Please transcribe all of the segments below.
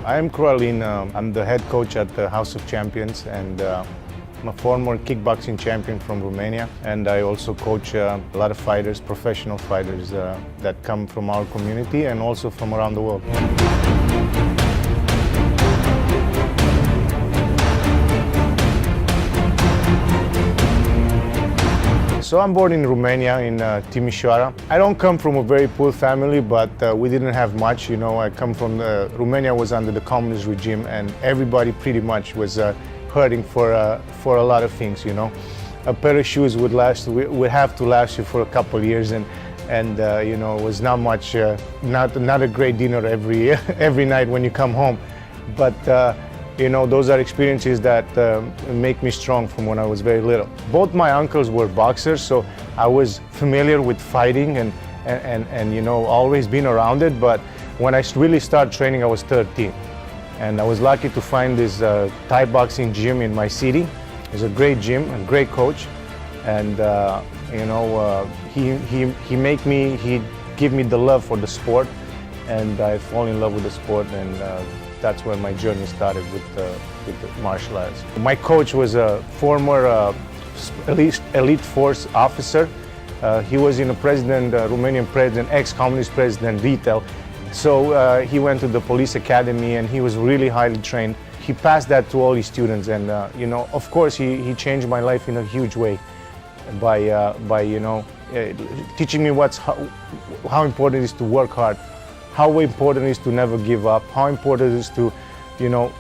I am Kru Alin. I'm the head coach at the House of Champions, and I'm a former kickboxing champion from Romania. And I also coach a lot of fighters, professional fighters that come from our community and also from around the world. So I'm born in Romania, in Timișoara. I don't come from a very poor family, but we didn't have much. You know, I come from Romania was under the communist regime, and everybody pretty much was hurting for a lot of things. You know, a pair of shoes would have to last you for a couple of years, and you know, it was not much, not a great dinner every night when you come home, but. You know, those are experiences that make me strong from when I was very little. Both my uncles were boxers, so I was familiar with fighting and you know, always been around it. But when I really started training, I was 13. And I was lucky to find this Thai boxing gym in my city. It was a great gym, a great coach. And you know, he give me the love for the sport. And I fall in love with the sport, and that's when my journey started with the martial arts. My coach was a former elite force officer. He was in a Romanian president, ex-communist president, Vitel. So he went to the police academy, and he was really highly trained. He passed that to all his students, and you know, of course, he changed my life in a huge way by you know, teaching me how important it is to work hard. How important it is to never give up, how important it is to, you know,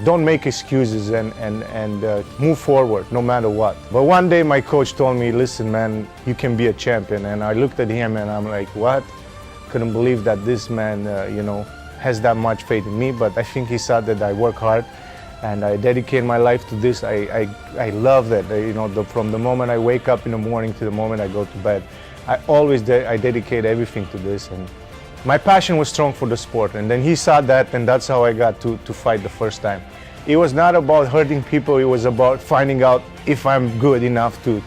don't make excuses and move forward no matter what. But one day my coach told me, listen man, you can be a champion. And I looked at him and I'm like, what? Couldn't believe that this man, you know, has that much faith in me. But I think he saw that I work hard and I dedicate my life to this. I love that, you know, from the moment I wake up in the morning to the moment I go to bed. I dedicate everything to this. And my passion was strong for the sport, and then he saw that, and that's how I got to fight the first time. It was not about hurting people, it was about finding out if I'm good enough to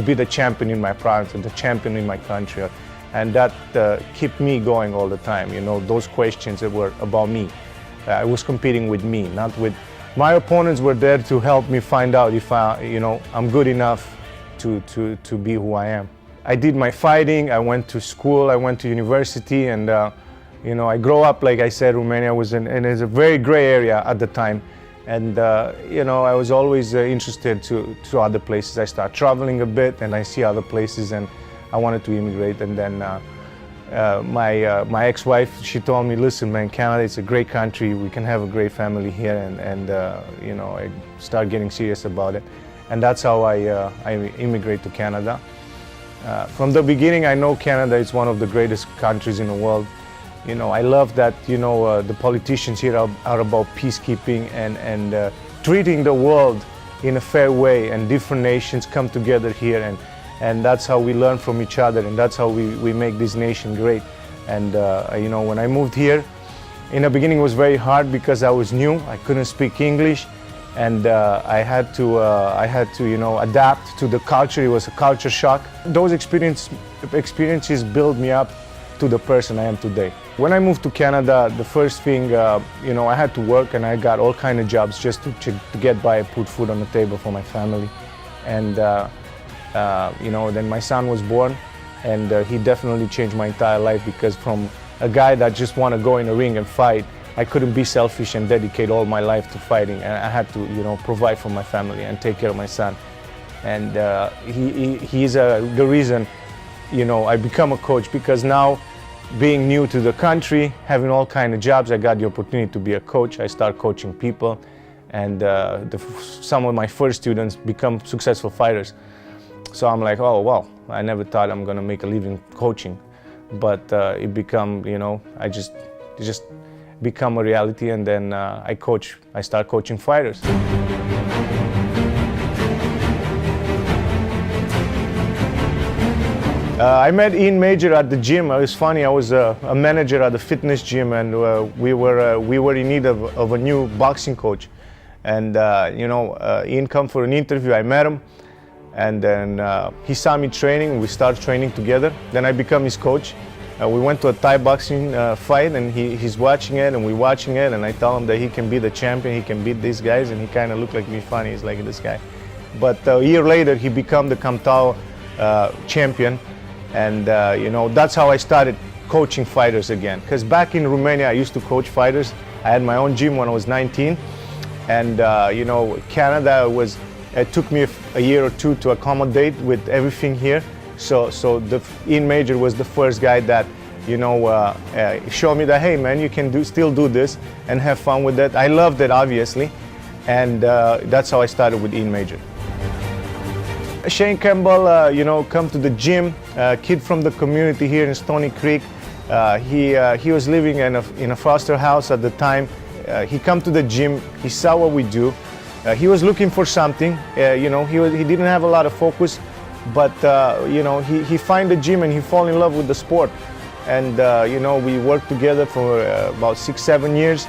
be the champion in my province and the champion in my country. And that kept me going all the time. You know, those questions that were about me. I was competing with me, not with... My opponents were there to help me find out if you know, I'm good enough to be who I am. I did my fighting, I went to school, I went to university, and you know, I grew up, like I said, Romania was and it's a very gray area at the time. And you know, I was always interested to other places. I started traveling a bit and I see other places, and I wanted to immigrate. And then my ex-wife, she told me, listen man, Canada is a great country, we can have a great family here, and you know, I started getting serious about it. And that's how I immigrated to Canada. From the beginning, I know Canada is one of the greatest countries in the world. You know, I love that, you know, the politicians here are about peacekeeping and treating the world in a fair way, and different nations come together here, and that's how we learn from each other, and that's how we make this nation great. And you know, when I moved here, in the beginning it was very hard because I was new, I couldn't speak English. And I had to, you know, adapt to the culture. It was a culture shock. Those experiences built me up to the person I am today. When I moved to Canada, the first thing, you know, I had to work, and I got all kinds of jobs just to get by, put food on the table for my family. And you know, then my son was born, and he definitely changed my entire life, because from a guy that just want to go in a ring and fight, I couldn't be selfish and dedicate all my life to fighting, and I had to, you know, provide for my family and take care of my son. And he's the reason, you know, I become a coach, because now, being new to the country, having all kinds of jobs, I got the opportunity to be a coach. I start coaching people, and some of my first students become successful fighters. So I'm like, oh wow, I never thought I'm gonna make a living coaching, but it become, you know, it just become a reality, and then I start coaching fighters. I met Ian Major at the gym. It was funny, I was a manager at the fitness gym, and we were in need of a new boxing coach. And you know, Ian come for an interview, I met him, and then he saw me training, we started training together. Then I become his coach. We went to a Thai boxing fight, and he's watching it, and we're watching it, and I tell him that he can be the champion, he can beat these guys, and he kind of looked like me funny. He's like, this guy. But a year later, he became the Kamtao champion, and that's how I started coaching fighters again. Because back in Romania, I used to coach fighters. I had my own gym when I was 19, and Canada it took me a year or two to accommodate with everything here. So the Ian Major was the first guy that showed me that, hey man, you can still do this and have fun with it. I loved it, obviously, and that's how I started with Ian Major. Shane Campbell, come to the gym. Kid from the community here in Stony Creek. He was living in a foster house at the time. He come to the gym. He saw what we do. He was looking for something. He didn't have a lot of focus, but he find the gym and he fall in love with the sport. And we worked together for about 6-7 years.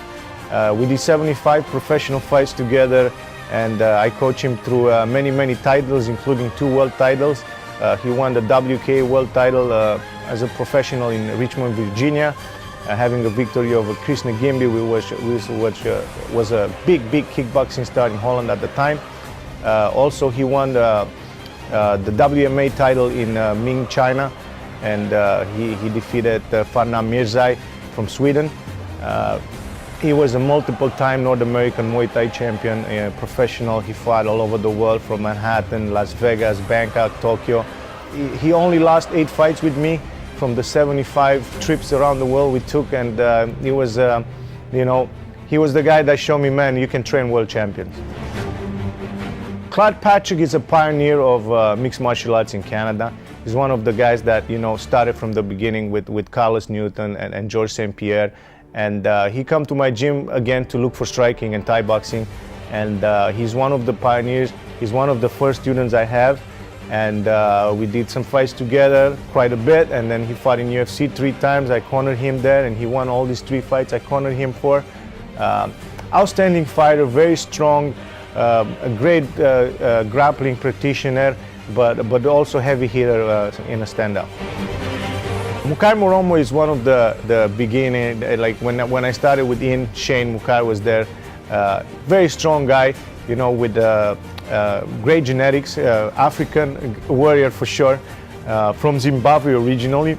We did 75 professional fights together, and I coached him through many titles, including 2 world titles. He won the WK world title as a professional in Richmond, Virginia, having a victory over Chris Ngimbi, which was a big kickboxing star in Holland at the time. Also, he won the WMA title in Ming, China, and he defeated Farnam Mirzai from Sweden. He was a multiple-time North American Muay Thai champion, professional. He fought all over the world, from Manhattan, Las Vegas, Bangkok, Tokyo. He only lost 8 fights with me from the 75 trips around the world we took, and he was the guy that showed me, man, you can train world champions. Claude Patrick is a pioneer of mixed martial arts in Canada. He's one of the guys that started from the beginning with Carlos Newton and George St. Pierre. And he come to my gym again to look for striking and Thai boxing. And he's one of the pioneers. He's one of the first students I have. And we did some fights together quite a bit. And then he fought in UFC 3 times. I cornered him there, and he won all these 3 fights I cornered him for. Outstanding fighter, very strong, a great grappling practitioner, but also heavy hitter in a stand-up. Mukai Moromo is one of the beginning, like when I started with Ian, Shane, Mukai was there. Very strong guy, with great genetics, African warrior for sure, from Zimbabwe originally.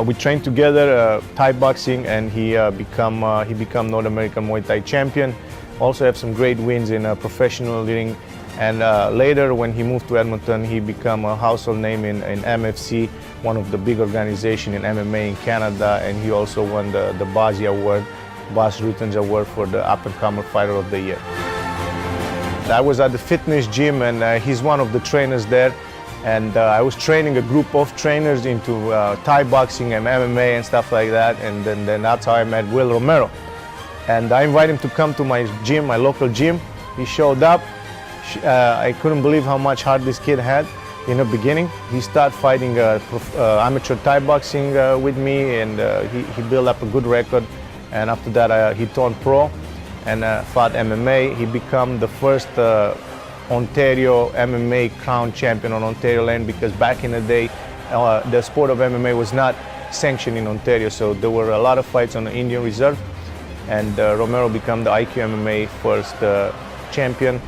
We trained together, Thai boxing, and he become North American Muay Thai champion. Also have some great wins in professional ring. And later, when he moved to Edmonton, he became a household name in MFC, one of the big organizations in MMA in Canada, and he also won the Basi Award, Bas Rutens Award for the Up-and-Comer Fighter of the Year. I was at the fitness gym, and he's one of the trainers there, and I was training a group of trainers into Thai boxing and MMA and stuff like that, and then that's how I met Will Romero. And I invited him to come to my gym, my local gym. He showed up. I couldn't believe how much heart this kid had in the beginning. He started fighting amateur Thai boxing with me, and he built up a good record. And after that, he turned pro and fought MMA. He became the first Ontario MMA crown champion on Ontario land, because back in the day, the sport of MMA was not sanctioned in Ontario, so there were a lot of fights on the Indian Reserve. And Romero became the IQ MMA first champion.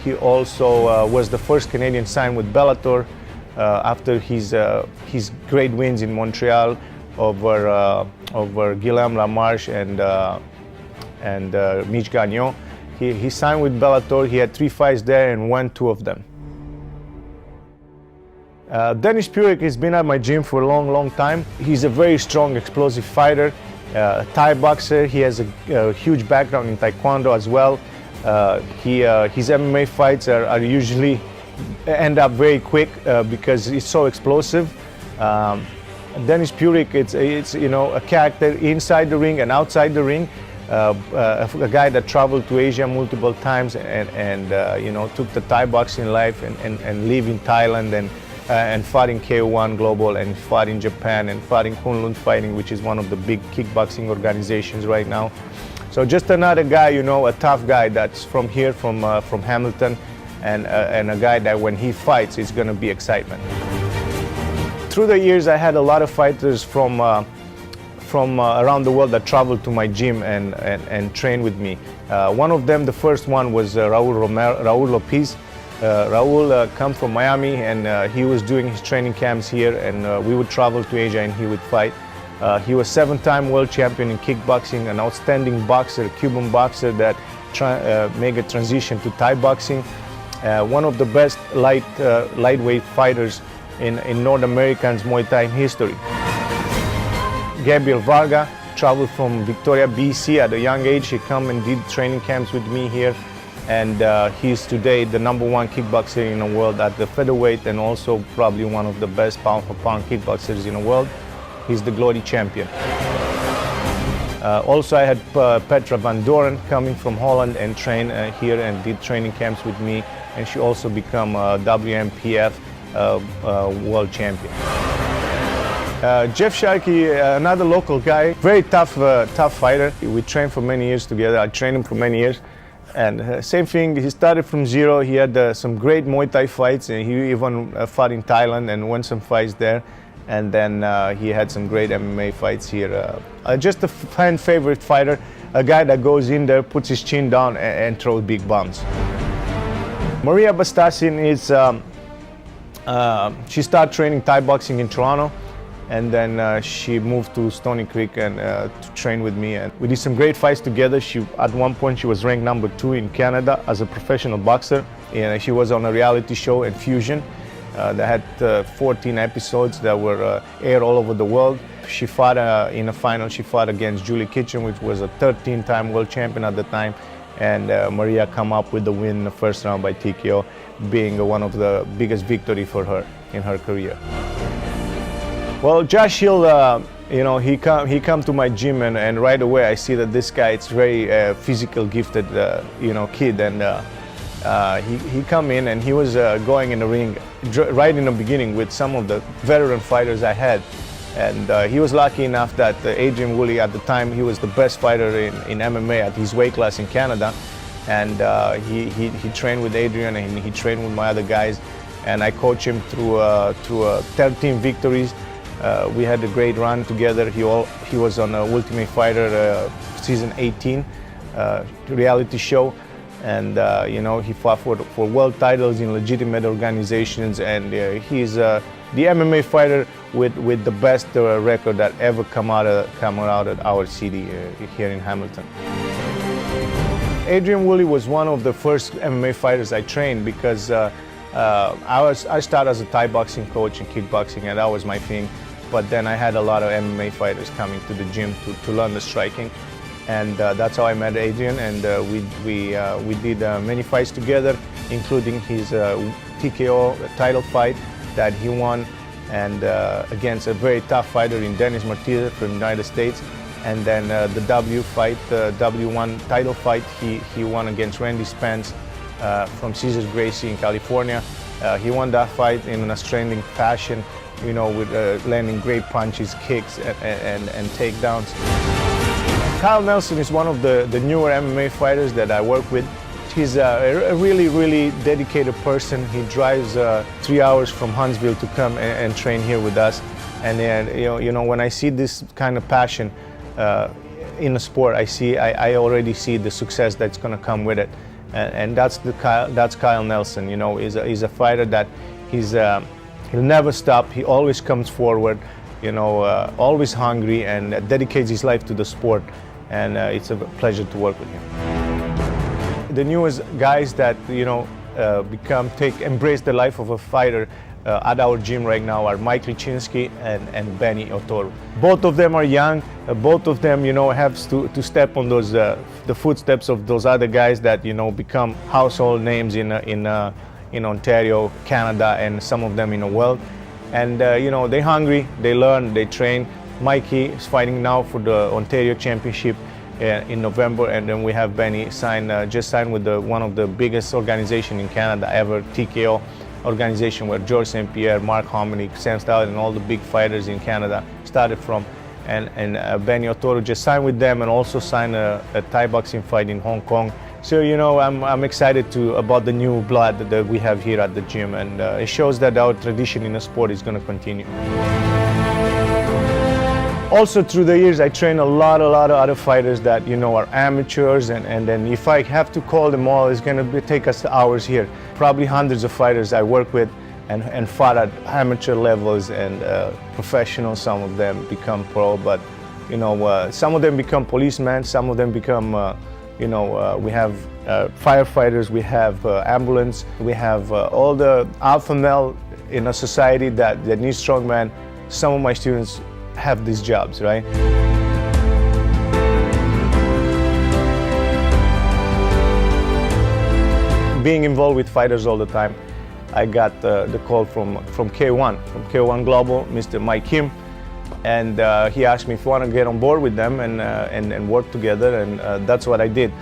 He also was the first Canadian signed with Bellator after his great wins in Montreal over Guillaume Lamarche and Mitch Gagnon. He signed with Bellator. He had 3 fights there and won 2 of them. Denis Purik has been at my gym for a long time. He's a very strong, explosive fighter, Thai boxer. He has a huge background in Taekwondo as well. His MMA fights are usually end up very quick because it's so explosive. Denis Purik, it's a character inside the ring and outside the ring. A guy that traveled to Asia multiple times and took the Thai boxing life and lived in Thailand and fought in KO1 Global and fought in Japan and fought in Kunlun Fighting, which is one of the big kickboxing organizations right now. So just another guy, a tough guy that's from here, from Hamilton, and a guy that when he fights, it's going to be excitement. Through the years, I had a lot of fighters from around the world that traveled to my gym and trained with me. One of them, the first one, was Raul Lopez. Raul come from Miami, and he was doing his training camps here, and we would travel to Asia and he would fight. He was 7-time world champion in kickboxing, an outstanding boxer, Cuban boxer that made a transition to Thai boxing. One of the best lightweight fighters in North American's Muay Thai history. Gabriel Varga traveled from Victoria, BC at a young age. He came and did training camps with me here, and he's today the #1 kickboxer in the world at the featherweight, and also probably one of the best pound-for-pound kickboxers in the world. He's the Glory champion. Also, I had Petra van Doren coming from Holland and trained here and did training camps with me, and she also became WMPF world champion. Jeff Sharkey, another local guy, very tough fighter. We trained for many years together. I trained him for many years. And same thing, he started from zero. He had some great Muay Thai fights, and he even fought in Thailand and won some fights there. And then he had some great MMA fights here. Just a fan favorite fighter, a guy that goes in there, puts his chin down and throws big bombs. Maria Bastasin is, she started training Thai boxing in Toronto, and then she moved to Stony Creek and to train with me. And we did some great fights together. At one point, she was ranked #2 in Canada as a professional boxer. And she was on a reality show in Fusion that had 14 episodes that were aired all over the world. She fought in a final. She fought against Julie Kitchen, which was a 13-time world champion at the time. And Maria come up with the win in the first round by TKO, being one of the biggest victory for her in her career. Well, Josh Hill, he come to my gym, and right away I see that this guy is very physical gifted, kid, and he come in and he was going in the ring right in the beginning with some of the veteran fighters I had, and he was lucky enough that Adrian Woolley at the time, he was the best fighter in MMA at his weight class in Canada, and he trained with Adrian and he trained with my other guys, and I coached him through 13 victories. We had a great run together. He was on Ultimate Fighter season 18 reality show, and he fought for world titles in legitimate organizations, and he's the MMA fighter with the best record that ever come out of our city here in Hamilton. Adrian Woolley was one of the first MMA fighters I trained, because I started as a Thai boxing coach and kickboxing, and that was my thing. But then I had a lot of MMA fighters coming to the gym to learn the striking, and that's how I met Adrian. And we did many fights together, including his TKO title fight that he won, and against a very tough fighter in Dennis Martinez from the United States. And then the W1 title fight, he won against Randy Spence from Caesars Gracie in California. He won that fight in an outstanding fashion, with landing great punches, kicks, and takedowns. Kyle Nelson is one of the newer MMA fighters that I work with. He's a really, really dedicated person. He drives 3 hours from Huntsville to come and train here with us. And then, when I see this kind of passion in the sport, I already see the success that's going to come with it. And that's Kyle Nelson. He's a fighter that he'll never stop. He always comes forward, always hungry, and dedicates his life to the sport. And it's a pleasure to work with him. The newest guys that embrace the life of a fighter at our gym right now are Mike Lichinsky and Benny Otoro. Both of them are young. Both of them, have to step on those the footsteps of those other guys that become household names in Ontario, Canada, and some of them in the world. And they're hungry, they learn, they train. Mikey is fighting now for the Ontario Championship in November, and then we have Benny just signed with one of the biggest organizations in Canada ever, TKO organization, where George St. Pierre, Mark Hominick, Sam Stallion, and all the big fighters in Canada started from. And Benny Otoro just signed with them, and also signed a Thai boxing fight in Hong Kong So I'm excited about the new blood that we have here at the gym, and it shows that our tradition in the sport is going to continue. Also, through the years, I train a lot of other fighters that are amateurs, and then if I have to call them all, it's going to take us hours here. Probably hundreds of fighters I work with and fought at amateur levels and professional. Some of them become pro, but some of them become policemen, some of them become we have firefighters, we have ambulance, we have all the alpha male in a society that needs strong men. Some of my students have these jobs, right? Being involved with fighters all the time, I got the call from K1 Global, Mr. Mike Kim, and he asked me if I want to get on board with them and work together, and that's what I did.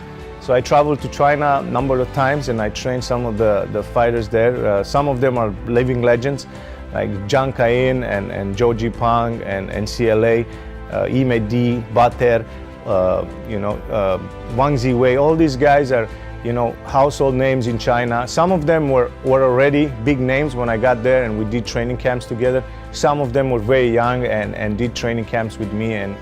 So I traveled to China a number of times, and I trained some of the fighters there. Some of them are living legends, like Kru Alin and Zhou Jipang and CLA, Imedi, Bater, Wang Ziwei. All these guys are household names in China. Some of them were already big names when I got there, and we did training camps together. Some of them were very young and did training camps with me, and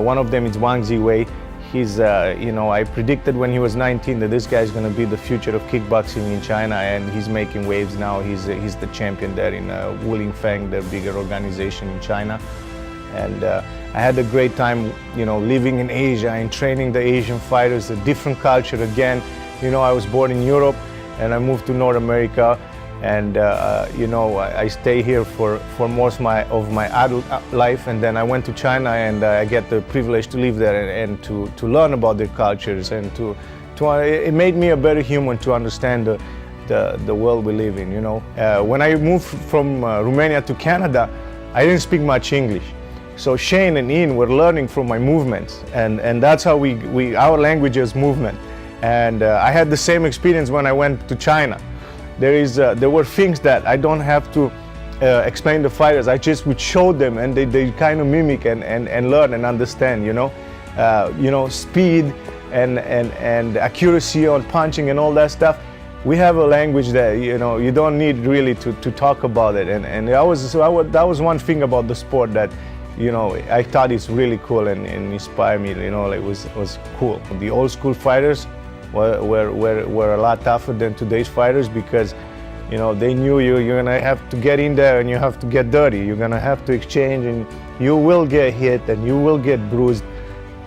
one of them is Wang Ziwei. He's, I predicted when he was 19 that this guy is going to be the future of kickboxing in China, and he's making waves now. He's the champion there in Wuling Feng, the bigger organization in China. And I had a great time, living in Asia and training the Asian fighters, a different culture again. I was born in Europe and I moved to North America, and I stay here for most of my adult life, and then I went to China, and I get the privilege to live there and to learn about their cultures, and it made me a better human to understand the world we live in. When I moved from Romania to Canada, I didn't speak much English, so Shane and Ian were learning from my movements, and that's how our language is movement. And I had the same experience when I went to China. There were things that I don't have to explain to fighters. I just would show them, and they kind of mimic and learn and understand. Speed and accuracy on punching and all that stuff. We have a language that you don't need really to talk about it. And that was one thing about the sport that I thought it's really cool and inspired me. It was cool. The old school fighters were a lot tougher than today's fighters, because they knew you're gonna have to get in there and you have to get dirty. You're gonna have to exchange, and you will get hit and you will get bruised.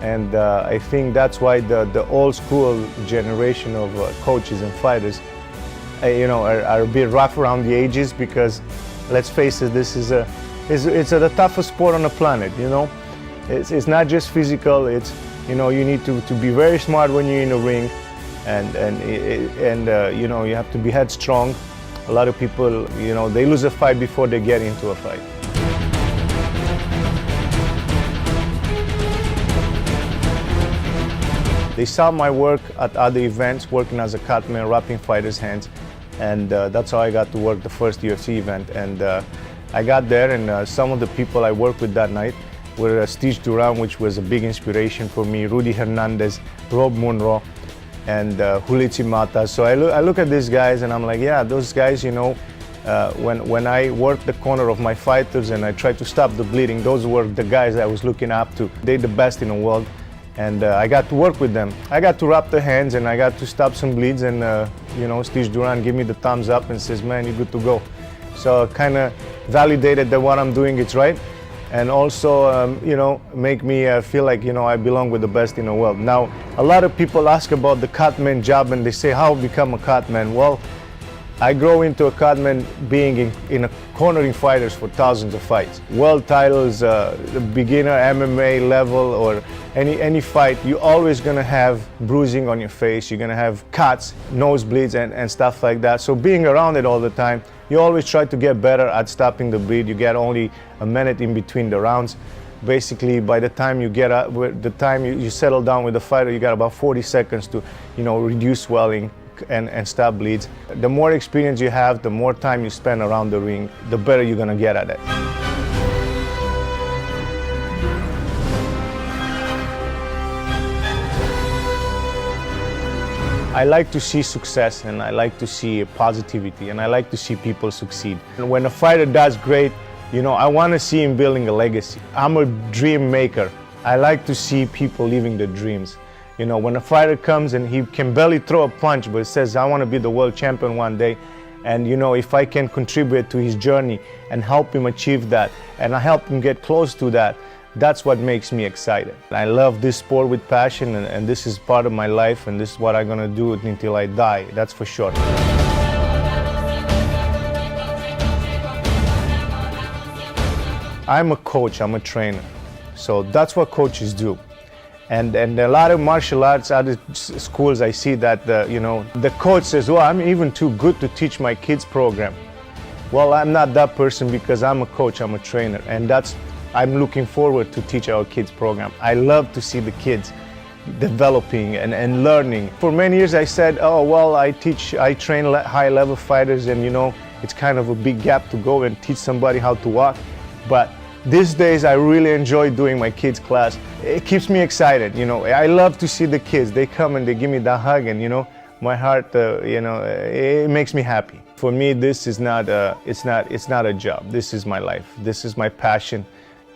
And I think that's why the old school generation of coaches and fighters are a bit rough around the edges, because let's face it, it's the toughest sport on the planet. It's not just physical. It's you need to be very smart when you're in the ring. And you have to be headstrong. A lot of people, they lose a fight before they get into a fight. They saw my work at other events, working as a cutman, wrapping fighters' hands, and that's how I got to work the first UFC event. And I got there, and some of the people I worked with that night were Steve Duran, which was a big inspiration for me, Rudy Hernandez, Rob Munro, and Hulici Mata. So I look at these guys and I'm like, yeah, those guys, when I worked the corner of my fighters and I tried to stop the bleeding, those were the guys I was looking up to. They're the best in the world, and I got to work with them. I got to wrap their hands and I got to stop some bleeds, and Steve Duran gave me the thumbs up and says, man, you're good to go. So kind of validated that what I'm doing is right. And also, make me feel like, I belong with the best in the world. Now, a lot of people ask about the cutman job, and they say, how become a cutman? Well, I grow into a cutman being in a cornering fighters for thousands of fights. World titles, beginner MMA level, or any fight, you're always gonna have bruising on your face, you're gonna have cuts, nosebleeds, and stuff like that. So being around it all the time, you always try to get better at stopping the bleed. You get only a minute in between the rounds. Basically, by the time you get up, the time you settle down with the fighter, you got about 40 seconds to, reduce swelling and stop bleeds. The more experience you have, the more time you spend around the ring, the better you're gonna get at it. I like to see success, and I like to see positivity, and I like to see people succeed. And when a fighter does great, you know, I want to see him building a legacy. I'm a dream maker. I like to see people living their dreams. You know, when a fighter comes and he can barely throw a punch, but says, I want to be the world champion one day. And you know, if I can contribute to his journey and help him achieve that, and I help him get close to that, that's what makes me excited. I love this sport with passion, and this is part of my life, and this is what I'm gonna do until I die, that's for sure. I'm a coach, I'm a trainer. So that's what coaches do. And a lot of martial arts, other schools, I see that the coach says, well, I'm even too good to teach my kids program. Well, I'm not that person, because I'm a coach, I'm a trainer, and I'm looking forward to teach our kids program. I love to see the kids developing and learning. For many years I said, oh, well, I train high level fighters, and you know, it's kind of a big gap to go and teach somebody how to walk. But these days, I really enjoy doing my kids' class. It keeps me excited, you know. I love to see the kids. They come and they give me that hug, and you know, my heart, it makes me happy. For me, this is it's not a job. This is my life. This is my passion,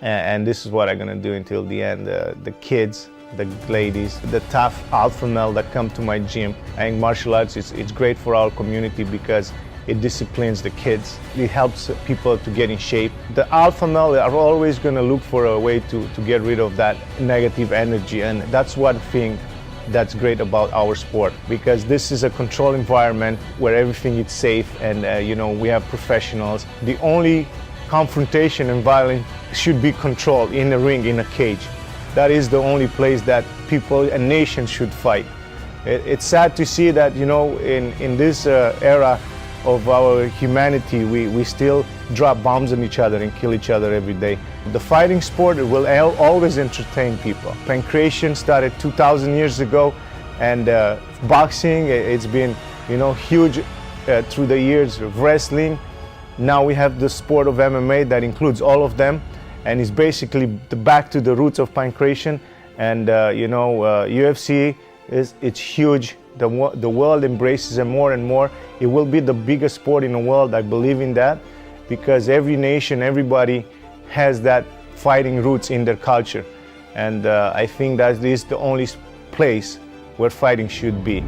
and this is what I'm gonna do until the end. The kids, the ladies, the tough alpha male that come to my gym. I think martial arts it's great for our community because it disciplines the kids. It helps people to get in shape. The alpha male are always going to look for a way to get rid of that negative energy, and that's one thing that's great about our sport, because this is a controlled environment where everything is safe, and you know, we have professionals. The only confrontation and violence should be controlled in a ring, in a cage. That is the only place that people and nations should fight. It's sad to see that, you know, in this era of our humanity, we still drop bombs on each other and kill each other every day. The fighting sport will always entertain people. Pancration started 2,000 years ago, and boxing, it's been, you know, huge through the years. Wrestling, now we have the sport of MMA that includes all of them, and it's basically back to the roots of pancration. And you know, UFC it's huge. The world embraces it more and more. It will be the biggest sport in the world, I believe in that, because every nation, everybody has that fighting roots in their culture. And I think that is the only place where fighting should be.